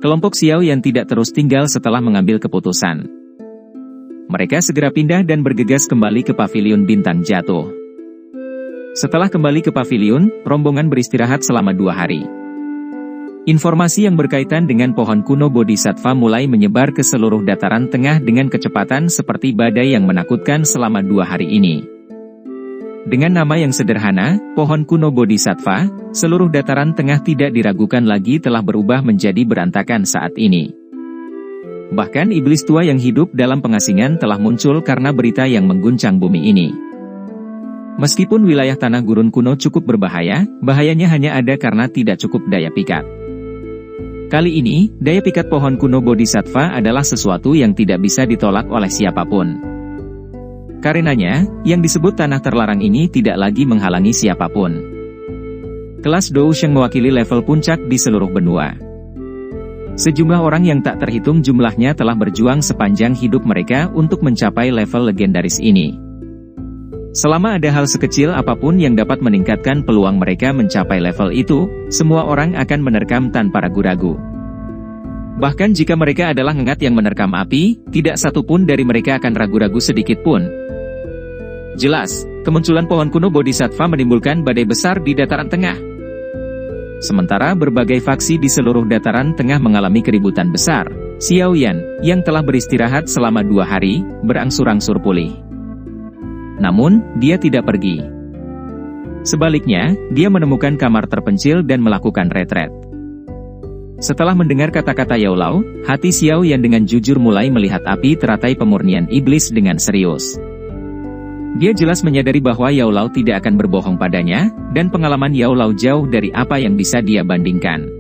Kelompok Xiao Yan tidak terus tinggal setelah mengambil keputusan. Mereka segera pindah dan bergegas kembali ke pavilion bintang jatuh. Setelah kembali ke pavilion, rombongan beristirahat selama 2 hari. Informasi yang berkaitan dengan pohon kuno Bodhisattva mulai menyebar ke seluruh dataran tengah dengan kecepatan seperti badai yang menakutkan selama 2 hari ini. Dengan nama yang sederhana, pohon kuno Bodhisattva, seluruh dataran tengah tidak diragukan lagi telah berubah menjadi berantakan saat ini. Bahkan iblis tua yang hidup dalam pengasingan telah muncul karena berita yang mengguncang bumi ini. Meskipun wilayah tanah gurun kuno cukup berbahaya, bahayanya hanya ada karena tidak cukup daya pikat. Kali ini, daya pikat pohon kuno Bodhisattva adalah sesuatu yang tidak bisa ditolak oleh siapapun. Karenanya, yang disebut tanah terlarang ini tidak lagi menghalangi siapapun. Kelas Dousheng mewakili level puncak di seluruh benua. Sejumlah orang yang tak terhitung jumlahnya telah berjuang sepanjang hidup mereka untuk mencapai level legendaris ini. Selama ada hal sekecil apapun yang dapat meningkatkan peluang mereka mencapai level itu, semua orang akan menerkam tanpa ragu-ragu. Bahkan jika mereka adalah ngengat yang menerkam api, tidak satu pun dari mereka akan ragu-ragu sedikit pun. Jelas, kemunculan pohon kuno Bodhisattva menimbulkan badai besar di dataran tengah. Sementara berbagai faksi di seluruh dataran tengah mengalami keributan besar, Xiao Yan, yang telah beristirahat selama 2 hari, berangsur-angsur pulih. Namun, dia tidak pergi. Sebaliknya, dia menemukan kamar terpencil dan melakukan retret. Setelah mendengar kata-kata Yao Lao, hati Xiao Yan dengan jujur mulai melihat api teratai pemurnian iblis dengan serius. Dia jelas menyadari bahwa Yao Lao tidak akan berbohong padanya, dan pengalaman Yao Lao jauh dari apa yang bisa dia bandingkan.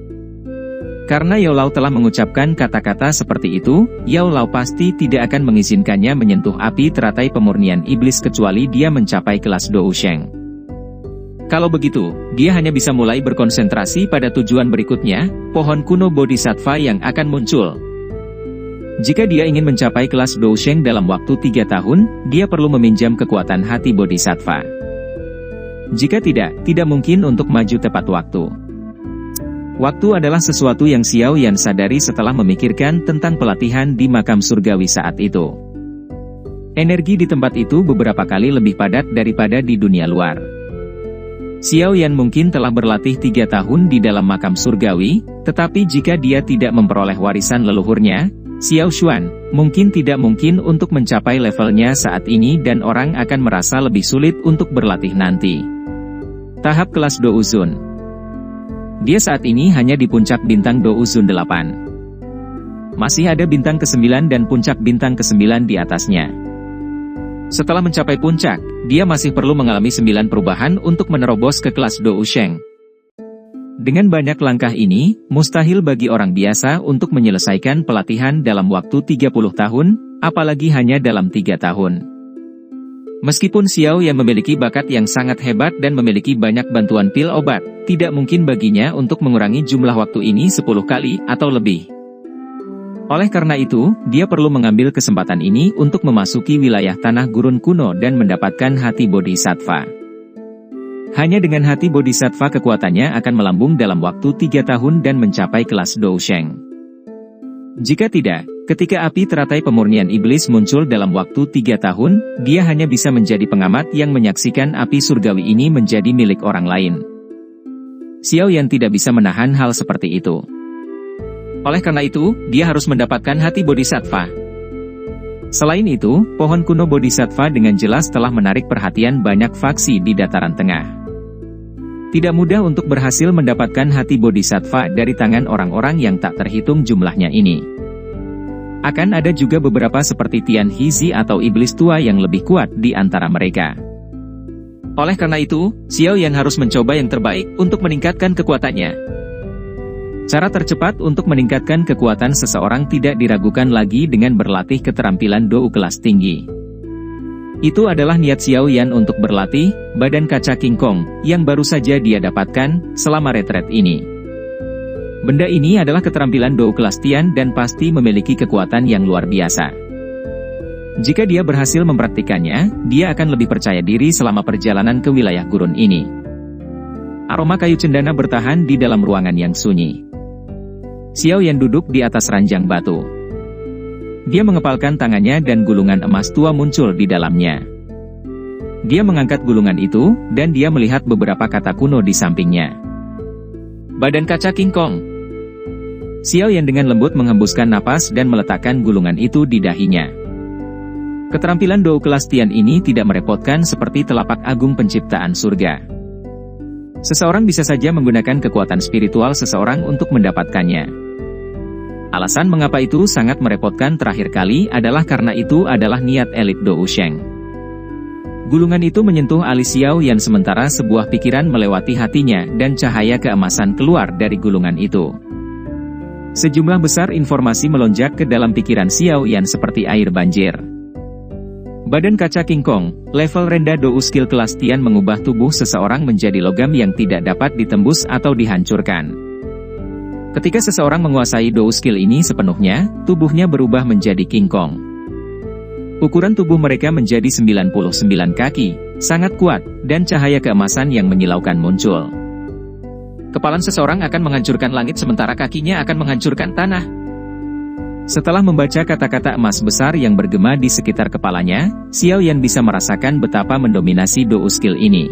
Karena Yao Lao telah mengucapkan kata-kata seperti itu, Yao Lao pasti tidak akan mengizinkannya menyentuh api teratai pemurnian iblis kecuali dia mencapai kelas Dousheng. Kalau begitu, dia hanya bisa mulai berkonsentrasi pada tujuan berikutnya, pohon kuno Bodhisattva yang akan muncul. Jika dia ingin mencapai kelas Dousheng dalam waktu 3 tahun, dia perlu meminjam kekuatan hati Bodhisattva. Jika tidak mungkin untuk maju tepat waktu. Waktu adalah sesuatu yang Xiao Yan sadari setelah memikirkan tentang pelatihan di makam surgawi saat itu. Energi di tempat itu beberapa kali lebih padat daripada di dunia luar. Xiao Yan mungkin telah berlatih 3 tahun di dalam makam surgawi, tetapi jika dia tidak memperoleh warisan leluhurnya, Xiao Xuan, mungkin tidak mungkin untuk mencapai levelnya saat ini dan orang akan merasa lebih sulit untuk berlatih nanti. Tahap kelas Douzun. Dia saat ini hanya di puncak bintang Douzun 8. Masih ada bintang ke-9 dan puncak bintang ke-9 di atasnya. Setelah mencapai puncak, dia masih perlu mengalami 9 perubahan untuk menerobos ke kelas Dousheng. Dengan banyak langkah ini, mustahil bagi orang biasa untuk menyelesaikan pelatihan dalam waktu 30 tahun, apalagi hanya dalam 3 tahun. Meskipun Xiao Yan memiliki bakat yang sangat hebat dan memiliki banyak bantuan pil obat, tidak mungkin baginya untuk mengurangi jumlah waktu ini 10 kali atau lebih. Oleh karena itu, dia perlu mengambil kesempatan ini untuk memasuki wilayah tanah gurun kuno dan mendapatkan hati Bodhisattva. Hanya dengan hati Bodhisattva kekuatannya akan melambung dalam waktu 3 tahun dan mencapai kelas Dousheng. Jika tidak, ketika api teratai pemurnian iblis muncul dalam waktu 3 tahun, dia hanya bisa menjadi pengamat yang menyaksikan api surgawi ini menjadi milik orang lain. Xiao Yan tidak bisa menahan hal seperti itu. Oleh karena itu, dia harus mendapatkan hati Bodhisattva. Selain itu, pohon kuno Bodhisattva dengan jelas telah menarik perhatian banyak faksi di dataran tengah. Tidak mudah untuk berhasil mendapatkan hati Bodhisattva dari tangan orang-orang yang tak terhitung jumlahnya ini. Akan ada juga beberapa seperti Tian Hizi atau iblis tua yang lebih kuat di antara mereka. Oleh karena itu, Xiao Yan harus mencoba yang terbaik untuk meningkatkan kekuatannya. Cara tercepat untuk meningkatkan kekuatan seseorang tidak diragukan lagi dengan berlatih keterampilan Dou kelas tinggi. Itu adalah niat Xiao Yan untuk berlatih badan kaca King Kong yang baru saja dia dapatkan selama retret ini. Benda ini adalah keterampilan Dou kelas Tian dan pasti memiliki kekuatan yang luar biasa. Jika dia berhasil mempraktikannya, dia akan lebih percaya diri selama perjalanan ke wilayah gurun ini. Aroma kayu cendana bertahan di dalam ruangan yang sunyi. Xiao Yan duduk di atas ranjang batu. Dia mengepalkan tangannya dan gulungan emas tua muncul di dalamnya. Dia mengangkat gulungan itu, dan dia melihat beberapa kata kuno di sampingnya. Badan kaca King Kong. Xiao Yan dengan lembut menghembuskan napas dan meletakkan gulungan itu di dahinya. Keterampilan Dou kelas Tian ini tidak merepotkan seperti telapak agung penciptaan surga. Seseorang bisa saja menggunakan kekuatan spiritual seseorang untuk mendapatkannya. Alasan mengapa itu sangat merepotkan terakhir kali adalah karena itu adalah niat elit Dou Sheng. Gulungan itu menyentuh alis Xiao Yan sementara sebuah pikiran melewati hatinya dan cahaya keemasan keluar dari gulungan itu. Sejumlah besar informasi melonjak ke dalam pikiran Xiao Yan seperti air banjir. Badan kaca King Kong, level rendah Dou skill kelas Tian mengubah tubuh seseorang menjadi logam yang tidak dapat ditembus atau dihancurkan. Ketika seseorang menguasai Dou skill ini sepenuhnya, tubuhnya berubah menjadi King Kong. Ukuran tubuh mereka menjadi 99 kaki, sangat kuat, dan cahaya keemasan yang menyilaukan muncul. Kepalan seseorang akan menghancurkan langit sementara kakinya akan menghancurkan tanah. Setelah membaca kata-kata emas besar yang bergema di sekitar kepalanya, Xiao Yan bisa merasakan betapa mendominasi Dou skill ini.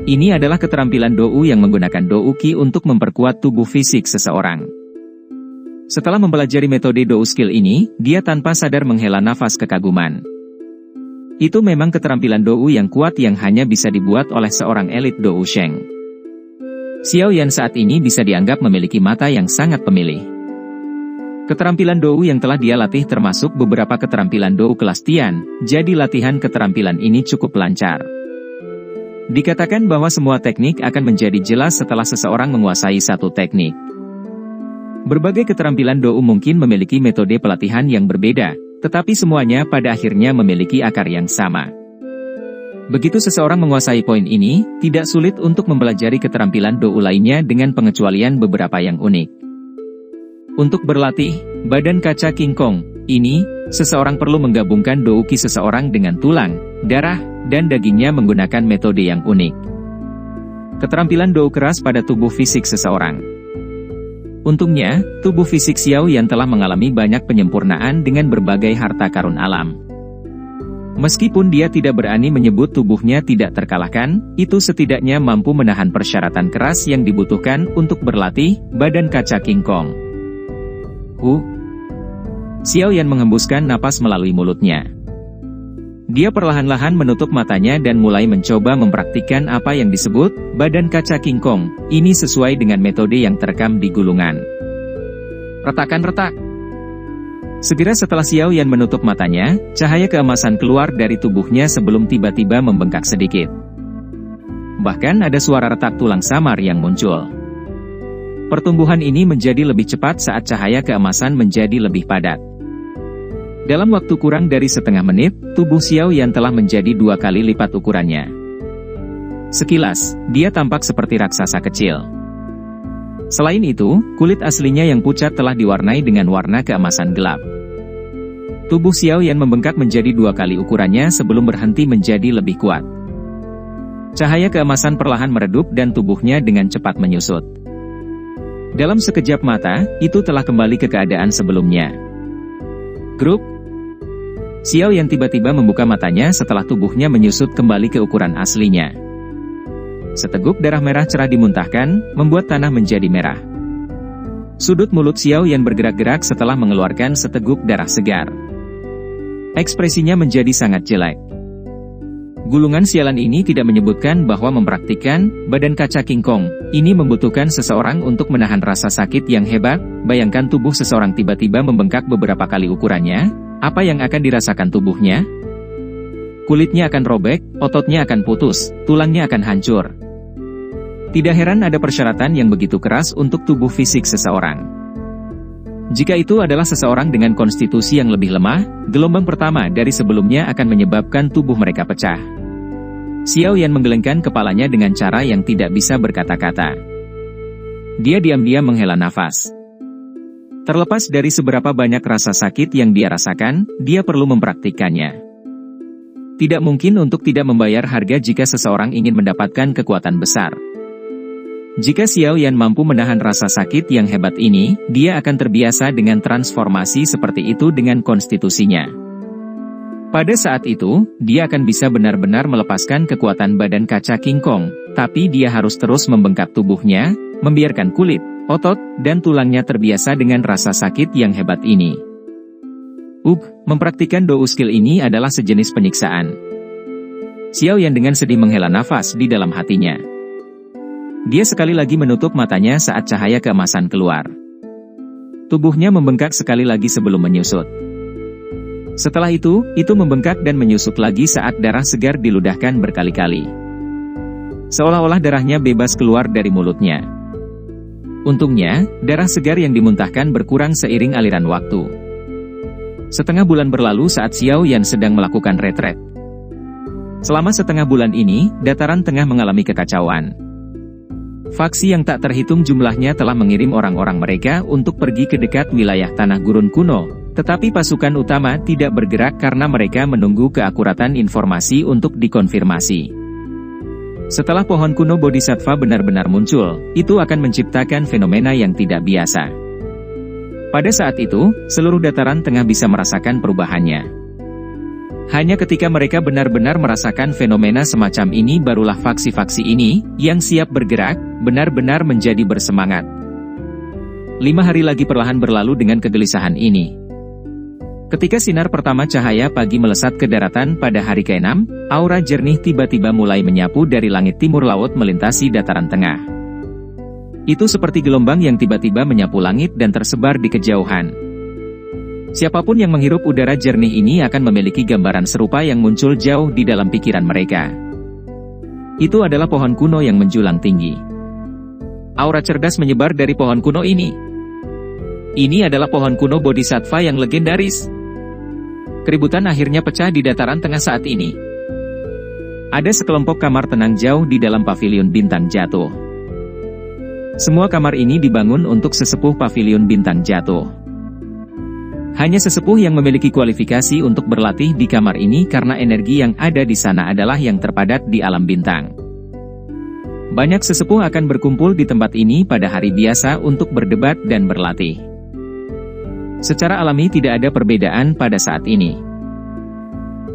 Ini adalah keterampilan Dou yang menggunakan Dou Qi untuk memperkuat tubuh fisik seseorang. Setelah mempelajari metode Dou skill ini, dia tanpa sadar menghela nafas kekaguman. Itu memang keterampilan Dou yang kuat yang hanya bisa dibuat oleh seorang elit Dou Sheng. Xiao Yan saat ini bisa dianggap memiliki mata yang sangat pemilih. Keterampilan Dou yang telah dia latih termasuk beberapa keterampilan Dou kelas Tian, jadi latihan keterampilan ini cukup lancar. Dikatakan bahwa semua teknik akan menjadi jelas setelah seseorang menguasai satu teknik. Berbagai keterampilan Dou mungkin memiliki metode pelatihan yang berbeda, tetapi semuanya pada akhirnya memiliki akar yang sama. Begitu seseorang menguasai poin ini, tidak sulit untuk mempelajari keterampilan Dou lainnya dengan pengecualian beberapa yang unik. Untuk berlatih, badan kaca King Kong, ini, seseorang perlu menggabungkan Dou Qi seseorang dengan tulang, darah, dan dagingnya menggunakan metode yang unik. Keterampilan Dou keras pada tubuh fisik seseorang. Untungnya, tubuh fisik Xiao Yan telah mengalami banyak penyempurnaan dengan berbagai harta karun alam. Meskipun dia tidak berani menyebut tubuhnya tidak terkalahkan, itu setidaknya mampu menahan persyaratan keras yang dibutuhkan untuk berlatih, badan kaca King Kong. Xiao Yan menghembuskan napas melalui mulutnya. Dia perlahan-lahan menutup matanya dan mulai mencoba mempraktikkan apa yang disebut badan kaca King Kong. Ini sesuai dengan metode yang terekam di gulungan. Retakan retak. Segera setelah Xiao Yan menutup matanya, cahaya keemasan keluar dari tubuhnya sebelum tiba-tiba membengkak sedikit. Bahkan ada suara retak tulang samar yang muncul. Pertumbuhan ini menjadi lebih cepat saat cahaya keemasan menjadi lebih padat. Dalam waktu kurang dari setengah menit, tubuh Xiao Yan telah menjadi 2 kali lipat ukurannya. Sekilas, dia tampak seperti raksasa kecil. Selain itu, kulit aslinya yang pucat telah diwarnai dengan warna keemasan gelap. Tubuh Xiao Yan membengkak menjadi 2 kali ukurannya sebelum berhenti menjadi lebih kuat. Cahaya keemasan perlahan meredup dan tubuhnya dengan cepat menyusut. Dalam sekejap mata, itu telah kembali ke keadaan sebelumnya. Grup. Xiao Yan tiba-tiba membuka matanya setelah tubuhnya menyusut kembali ke ukuran aslinya. Seteguk darah merah cerah dimuntahkan, membuat tanah menjadi merah. Sudut mulut Xiao Yan bergerak-gerak setelah mengeluarkan seteguk darah segar. Ekspresinya menjadi sangat jelek. Gulungan sialan ini tidak menyebutkan bahwa mempraktikkan badan kaca King Kong ini membutuhkan seseorang untuk menahan rasa sakit yang hebat. Bayangkan tubuh seseorang tiba-tiba membengkak beberapa kali ukurannya, apa yang akan dirasakan tubuhnya? Kulitnya akan robek, ototnya akan putus, tulangnya akan hancur. Tidak heran ada persyaratan yang begitu keras untuk tubuh fisik seseorang. Jika itu adalah seseorang dengan konstitusi yang lebih lemah, gelombang pertama dari sebelumnya akan menyebabkan tubuh mereka pecah. Xiao Yan menggelengkan kepalanya dengan cara yang tidak bisa berkata-kata. Dia diam-diam menghela nafas. Terlepas dari seberapa banyak rasa sakit yang dia rasakan, dia perlu mempraktikkannya. Tidak mungkin untuk tidak membayar harga jika seseorang ingin mendapatkan kekuatan besar. Jika Xiao Yan mampu menahan rasa sakit yang hebat ini, dia akan terbiasa dengan transformasi seperti itu dengan konstitusinya. Pada saat itu, dia akan bisa benar-benar melepaskan kekuatan badan kaca King Kong, tapi dia harus terus membengkak tubuhnya, membiarkan kulit, otot, dan tulangnya terbiasa dengan rasa sakit yang hebat ini. Mempraktikkan Dou skill ini adalah sejenis penyiksaan. Xiao Yan dengan sedih menghela nafas di dalam hatinya. Dia sekali lagi menutup matanya saat cahaya keemasan keluar. Tubuhnya membengkak sekali lagi sebelum menyusut. Setelah itu membengkak dan menyusut lagi saat darah segar diludahkan berkali-kali. Seolah-olah darahnya bebas keluar dari mulutnya. Untungnya, darah segar yang dimuntahkan berkurang seiring aliran waktu. Setengah bulan berlalu saat Xiao Yan sedang melakukan retret. Selama setengah bulan ini, dataran tengah mengalami kekacauan. Faksi yang tak terhitung jumlahnya telah mengirim orang-orang mereka untuk pergi ke dekat wilayah tanah gurun kuno, tetapi pasukan utama tidak bergerak karena mereka menunggu keakuratan informasi untuk dikonfirmasi. Setelah pohon kuno Bodhisattva benar-benar muncul, itu akan menciptakan fenomena yang tidak biasa. Pada saat itu, seluruh dataran tengah bisa merasakan perubahannya. Hanya ketika mereka benar-benar merasakan fenomena semacam ini barulah faksi-faksi ini, yang siap bergerak, benar-benar menjadi bersemangat. 5 hari lagi perlahan berlalu dengan kegelisahan ini. Ketika sinar pertama cahaya pagi melesat ke daratan pada hari ke-6, aura jernih tiba-tiba mulai menyapu dari langit timur laut melintasi dataran tengah. Itu seperti gelombang yang tiba-tiba menyapu langit dan tersebar di kejauhan. Siapapun yang menghirup udara jernih ini akan memiliki gambaran serupa yang muncul jauh di dalam pikiran mereka. Itu adalah pohon kuno yang menjulang tinggi. Aura cerdas menyebar dari pohon kuno ini. Ini adalah pohon kuno Bodhisattva yang legendaris. Keributan akhirnya pecah di dataran tengah saat ini. Ada sekelompok kamar tenang jauh di dalam pavilion bintang jatuh. Semua kamar ini dibangun untuk sesepuh pavilion bintang jatuh. Hanya sesepuh yang memiliki kualifikasi untuk berlatih di kamar ini karena energi yang ada di sana adalah yang terpadat di alam bintang. Banyak sesepuh akan berkumpul di tempat ini pada hari biasa untuk berdebat dan berlatih. Secara alami tidak ada perbedaan pada saat ini.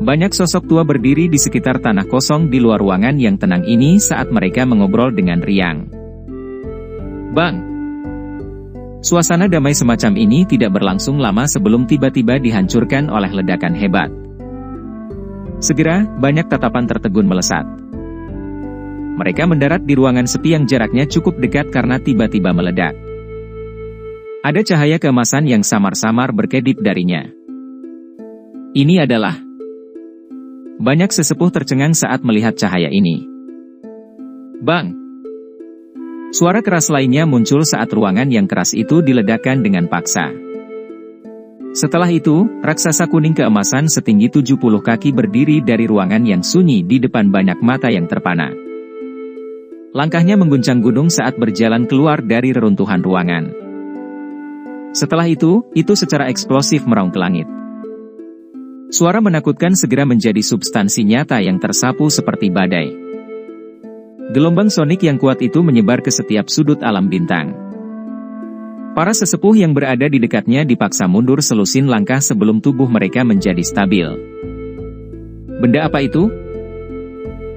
Banyak sosok tua berdiri di sekitar tanah kosong di luar ruangan yang tenang ini saat mereka mengobrol dengan riang. Bang! Suasana damai semacam ini tidak berlangsung lama sebelum tiba-tiba dihancurkan oleh ledakan hebat. Segera, banyak tatapan tertegun melesat. Mereka mendarat di ruangan sepi yang jaraknya cukup dekat karena tiba-tiba meledak. Ada cahaya keemasan yang samar-samar berkedip darinya. Ini adalah... Banyak sesepuh tercengang saat melihat cahaya ini. Bang! Suara keras lainnya muncul saat ruangan yang keras itu diledakkan dengan paksa. Setelah itu, raksasa kuning keemasan setinggi 70 kaki berdiri dari ruangan yang sunyi di depan banyak mata yang terpana. Langkahnya mengguncang gunung saat berjalan keluar dari reruntuhan ruangan. Setelah itu secara eksplosif meraung ke langit. Suara menakutkan segera menjadi substansi nyata yang tersapu seperti badai. Gelombang sonik yang kuat itu menyebar ke setiap sudut alam bintang. Para sesepuh yang berada di dekatnya dipaksa mundur selusin langkah sebelum tubuh mereka menjadi stabil. Benda apa itu?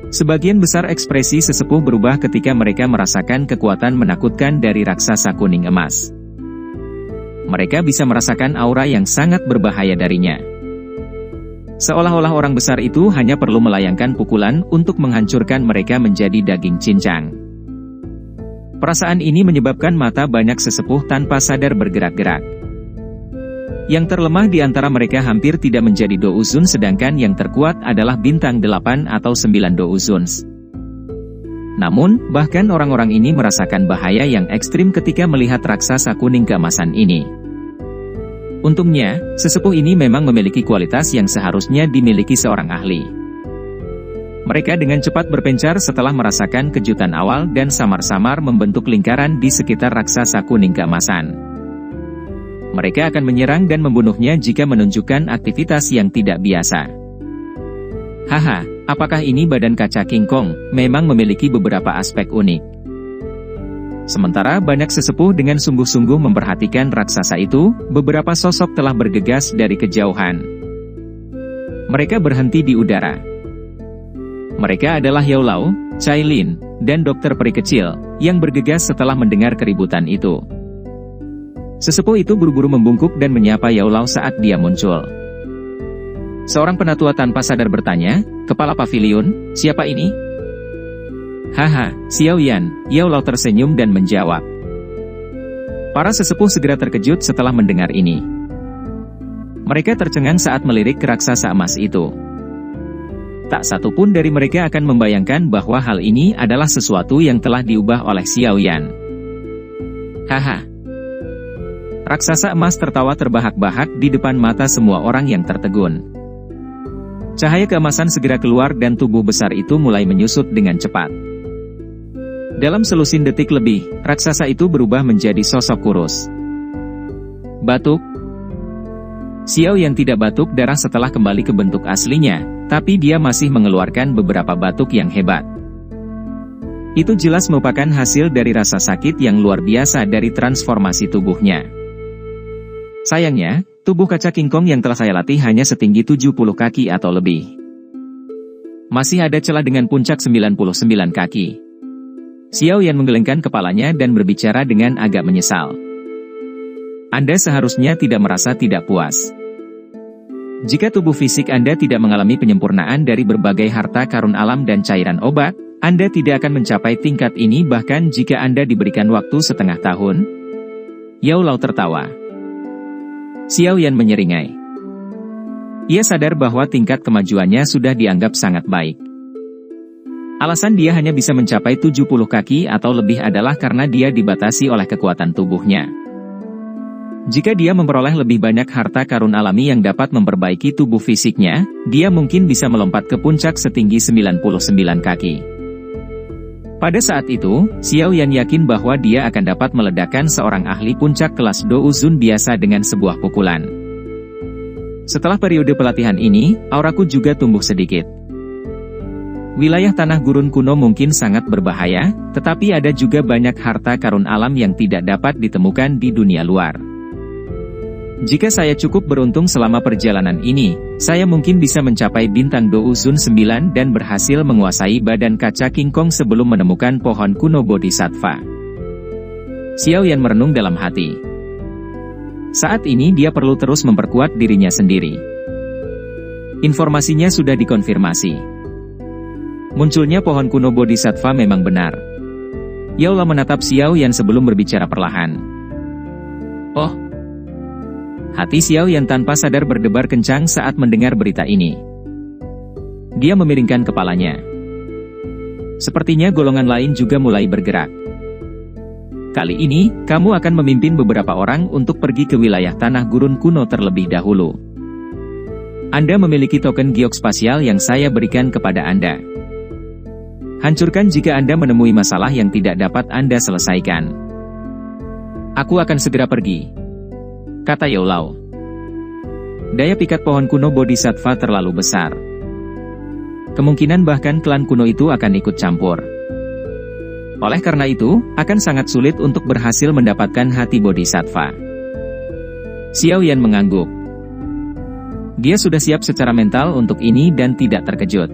Sebagian besar ekspresi sesepuh berubah ketika mereka merasakan kekuatan menakutkan dari raksasa kuning emas. Mereka bisa merasakan aura yang sangat berbahaya darinya. Seolah-olah orang besar itu hanya perlu melayangkan pukulan untuk menghancurkan mereka menjadi daging cincang. Perasaan ini menyebabkan mata banyak sesepuh tanpa sadar bergerak-gerak. Yang terlemah di antara mereka hampir tidak menjadi douzun sedangkan yang terkuat adalah bintang 8 atau 9 douzuns. Namun, bahkan orang-orang ini merasakan bahaya yang ekstrim ketika melihat raksasa kuning keemasan ini. Untungnya, sesepuh ini memang memiliki kualitas yang seharusnya dimiliki seorang ahli. Mereka dengan cepat berpencar setelah merasakan kejutan awal dan samar-samar membentuk lingkaran di sekitar raksasa kuning keemasan. Mereka akan menyerang dan membunuhnya jika menunjukkan aktivitas yang tidak biasa. Haha, apakah ini badan kaca King Kong? Memang memiliki beberapa aspek unik. Sementara banyak sesepuh dengan sungguh-sungguh memperhatikan raksasa itu, beberapa sosok telah bergegas dari kejauhan. Mereka berhenti di udara. Mereka adalah Yao Lao, Cai Lin, dan dokter peri kecil, yang bergegas setelah mendengar keributan itu. Sesepuh itu buru-buru membungkuk dan menyapa Yao Lao saat dia muncul. Seorang penatua tanpa sadar bertanya, "Kepala pavilion, siapa ini?" "Haha, Xiao Yan," Yao Lao tersenyum dan menjawab. Para sesepuh segera terkejut setelah mendengar ini. Mereka tercengang saat melirik raksasa emas itu. Tak satu pun dari mereka akan membayangkan bahwa hal ini adalah sesuatu yang telah diubah oleh Xiao Yan. "Haha." Raksasa emas tertawa terbahak-bahak di depan mata semua orang yang tertegun. Cahaya keemasan segera keluar dan tubuh besar itu mulai menyusut dengan cepat. Dalam selusin detik lebih, raksasa itu berubah menjadi sosok kurus. Batuk. Xiao Yan tidak batuk darah setelah kembali ke bentuk aslinya, tapi dia masih mengeluarkan beberapa batuk yang hebat. Itu jelas merupakan hasil dari rasa sakit yang luar biasa dari transformasi tubuhnya. Sayangnya, tubuh kaca King Kong yang telah saya latih hanya setinggi 70 kaki atau lebih. Masih ada celah dengan puncak 99 kaki. Xiao Yan menggelengkan kepalanya dan berbicara dengan agak menyesal. Anda seharusnya tidak merasa tidak puas. Jika tubuh fisik Anda tidak mengalami penyempurnaan dari berbagai harta karun alam dan cairan obat, Anda tidak akan mencapai tingkat ini bahkan jika Anda diberikan waktu setengah tahun. Yao Lao tertawa. Xiao Yan menyeringai. Ia sadar bahwa tingkat kemajuannya sudah dianggap sangat baik. Alasan dia hanya bisa mencapai 70 kaki atau lebih adalah karena dia dibatasi oleh kekuatan tubuhnya. Jika dia memperoleh lebih banyak harta karun alami yang dapat memperbaiki tubuh fisiknya, dia mungkin bisa melompat ke puncak setinggi 99 kaki. Pada saat itu, Xiao Yan yakin bahwa dia akan dapat meledakkan seorang ahli puncak kelas Douzun biasa dengan sebuah pukulan. Setelah periode pelatihan ini, auraku juga tumbuh sedikit. Wilayah tanah gurun kuno mungkin sangat berbahaya, tetapi ada juga banyak harta karun alam yang tidak dapat ditemukan di dunia luar. Jika saya cukup beruntung selama perjalanan ini, saya mungkin bisa mencapai bintang Douzun 9 dan berhasil menguasai badan kaca King Kong sebelum menemukan pohon kuno Bodhisattva. Xiao Yan merenung dalam hati. Saat ini dia perlu terus memperkuat dirinya sendiri. Informasinya sudah dikonfirmasi. Munculnya pohon kuno Bodhisattva memang benar. Yao Lao menatap Xiao Yan sebelum berbicara perlahan. Oh. Hati Xiao Yan tanpa sadar berdebar kencang saat mendengar berita ini. Dia memiringkan kepalanya. Sepertinya golongan lain juga mulai bergerak. Kali ini, kamu akan memimpin beberapa orang untuk pergi ke wilayah tanah gurun kuno terlebih dahulu. Anda memiliki token giok spasial yang saya berikan kepada Anda. Hancurkan jika Anda menemui masalah yang tidak dapat Anda selesaikan. Aku akan segera pergi, kata Yao Lao. Daya pikat pohon kuno Bodhisattva terlalu besar. Kemungkinan bahkan klan kuno itu akan ikut campur. Oleh karena itu, akan sangat sulit untuk berhasil mendapatkan hati Bodhisattva. Xiao Yan mengangguk. Dia sudah siap secara mental untuk ini dan tidak terkejut.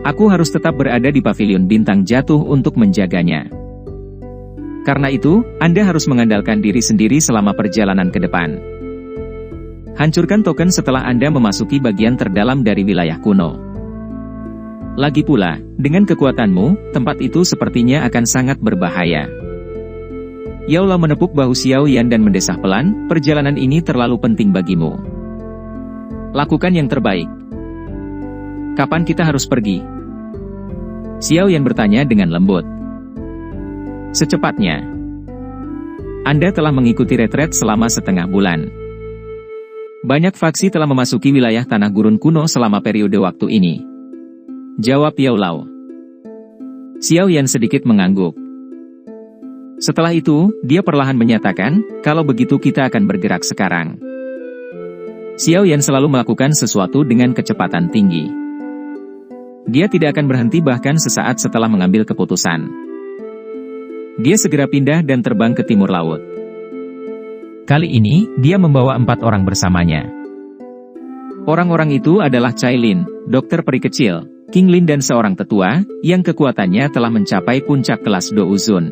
Aku harus tetap berada di pavilion bintang jatuh untuk menjaganya. Karena itu, Anda harus mengandalkan diri sendiri selama perjalanan ke depan. Hancurkan token setelah Anda memasuki bagian terdalam dari wilayah kuno. Lagi pula, dengan kekuatanmu, tempat itu sepertinya akan sangat berbahaya. Yao Lao menepuk bahu Xiao Yan dan mendesah pelan, perjalanan ini terlalu penting bagimu. Lakukan yang terbaik. Kapan kita harus pergi? Xiao Yan bertanya dengan lembut. Secepatnya. Anda telah mengikuti retret selama setengah bulan. Banyak faksi telah memasuki wilayah tanah gurun kuno selama periode waktu ini. Jawab Yao Lao. Xiao Yan sedikit mengangguk. Setelah itu, dia perlahan menyatakan, kalau begitu kita akan bergerak sekarang. Xiao Yan selalu melakukan sesuatu dengan kecepatan tinggi. Dia tidak akan berhenti bahkan sesaat setelah mengambil keputusan. Dia segera pindah dan terbang ke timur laut. Kali ini, dia membawa 4 orang bersamanya. Orang-orang itu adalah Cai Lin, dokter peri kecil, King Lin dan seorang tetua, yang kekuatannya telah mencapai puncak kelas Do Uzun.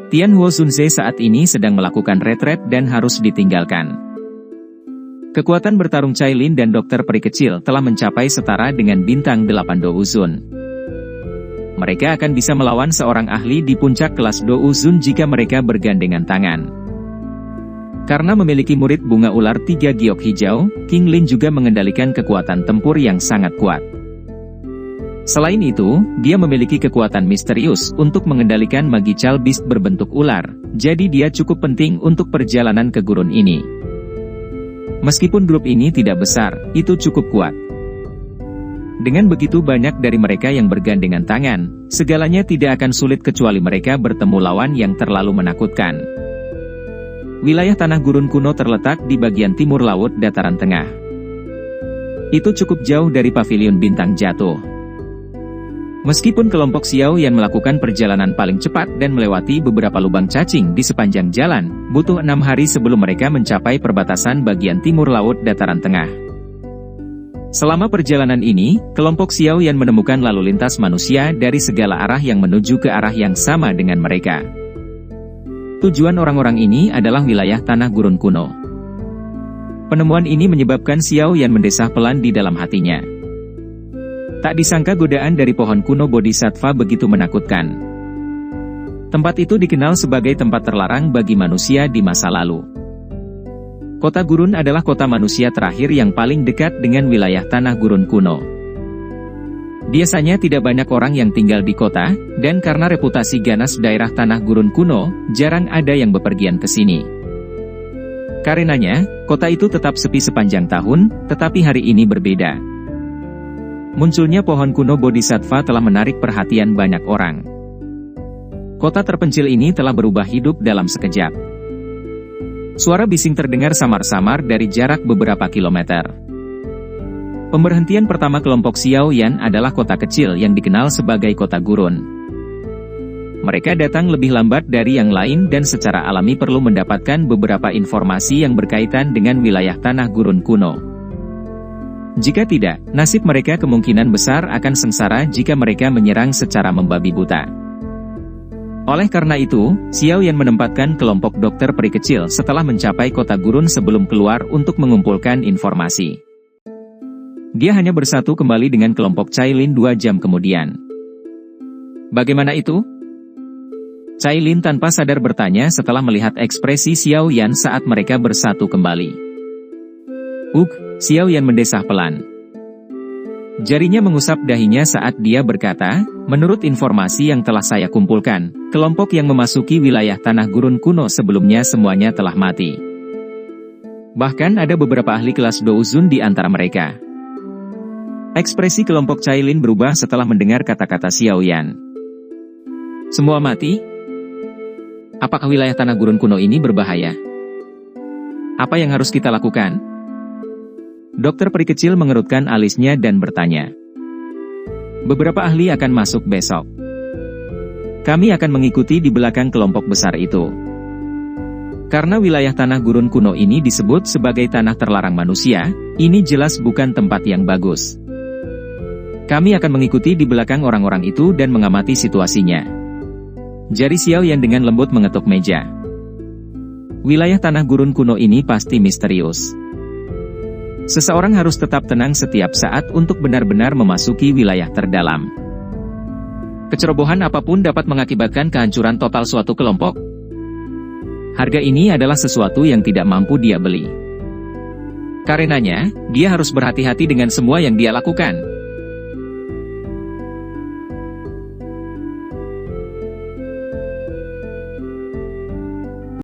Tian Huo Sunze saat ini sedang melakukan retret dan harus ditinggalkan. Kekuatan bertarung Cai Lin dan dokter peri kecil telah mencapai setara dengan bintang 8 Do Uzun. Mereka akan bisa melawan seorang ahli di puncak kelas Do Uzun jika mereka bergandengan tangan. Karena memiliki murid bunga ular 3 giok hijau, King Lin juga mengendalikan kekuatan tempur yang sangat kuat. Selain itu, dia memiliki kekuatan misterius untuk mengendalikan magical beast berbentuk ular, jadi dia cukup penting untuk perjalanan ke gurun ini. Meskipun grup ini tidak besar, itu cukup kuat. Dengan begitu banyak dari mereka yang bergandengan tangan, segalanya tidak akan sulit kecuali mereka bertemu lawan yang terlalu menakutkan. Wilayah tanah gurun kuno terletak di bagian timur laut dataran tengah. Itu cukup jauh dari pavilion bintang jatuh. Meskipun kelompok Xiao Yan melakukan perjalanan paling cepat dan melewati beberapa lubang cacing di sepanjang jalan, butuh 6 hari sebelum mereka mencapai perbatasan bagian timur laut dataran tengah. Selama perjalanan ini, kelompok Xiao Yan menemukan lalu lintas manusia dari segala arah yang menuju ke arah yang sama dengan mereka. Tujuan orang-orang ini adalah wilayah tanah gurun kuno. Penemuan ini menyebabkan Xiao Yan mendesah pelan di dalam hatinya. Tak disangka godaan dari pohon kuno Bodhisattva begitu menakutkan. Tempat itu dikenal sebagai tempat terlarang bagi manusia di masa lalu. Kota gurun adalah kota manusia terakhir yang paling dekat dengan wilayah tanah gurun kuno. Biasanya tidak banyak orang yang tinggal di kota, dan karena reputasi ganas daerah tanah gurun kuno, jarang ada yang bepergian ke sini. Karenanya, kota itu tetap sepi sepanjang tahun, tetapi hari ini berbeda. Munculnya pohon kuno Bodhisattva telah menarik perhatian banyak orang. Kota terpencil ini telah berubah hidup dalam sekejap. Suara bising terdengar samar-samar dari jarak beberapa kilometer. Pemberhentian pertama kelompok Xiao Yan adalah kota kecil yang dikenal sebagai kota gurun. Mereka datang lebih lambat dari yang lain dan secara alami perlu mendapatkan beberapa informasi yang berkaitan dengan wilayah tanah gurun kuno. Jika tidak, nasib mereka kemungkinan besar akan sengsara jika mereka menyerang secara membabi buta. Oleh karena itu, Xiao Yan menempatkan kelompok dokter peri kecil setelah mencapai kota gurun sebelum keluar untuk mengumpulkan informasi. Dia hanya bersatu kembali dengan kelompok Cai Lin 2 jam kemudian. Bagaimana itu? Cai Lin tanpa sadar bertanya setelah melihat ekspresi Xiao Yan saat mereka bersatu kembali. Xiao Yan mendesah pelan. Jarinya mengusap dahinya saat dia berkata, menurut informasi yang telah saya kumpulkan, kelompok yang memasuki wilayah tanah gurun kuno sebelumnya semuanya telah mati. Bahkan ada beberapa ahli kelas Do Uzun di antara mereka. Ekspresi kelompok Cai Lin berubah setelah mendengar kata-kata Xiao Yan. Semua mati? Apakah wilayah tanah gurun kuno ini berbahaya? Apa yang harus kita lakukan? Dokter peri kecil mengerutkan alisnya dan bertanya. Beberapa ahli akan masuk besok. Kami akan mengikuti di belakang kelompok besar itu. Karena wilayah tanah gurun kuno ini disebut sebagai tanah terlarang manusia, ini jelas bukan tempat yang bagus. Kami akan mengikuti di belakang orang-orang itu dan mengamati situasinya. Jari Xiao Yan dengan lembut mengetuk meja. Wilayah tanah gurun kuno ini pasti misterius. Seseorang harus tetap tenang setiap saat untuk benar-benar memasuki wilayah terdalam. Kecerobohan apapun dapat mengakibatkan kehancuran total suatu kelompok. Harga ini adalah sesuatu yang tidak mampu dia beli. Karenanya, dia harus berhati-hati dengan semua yang dia lakukan.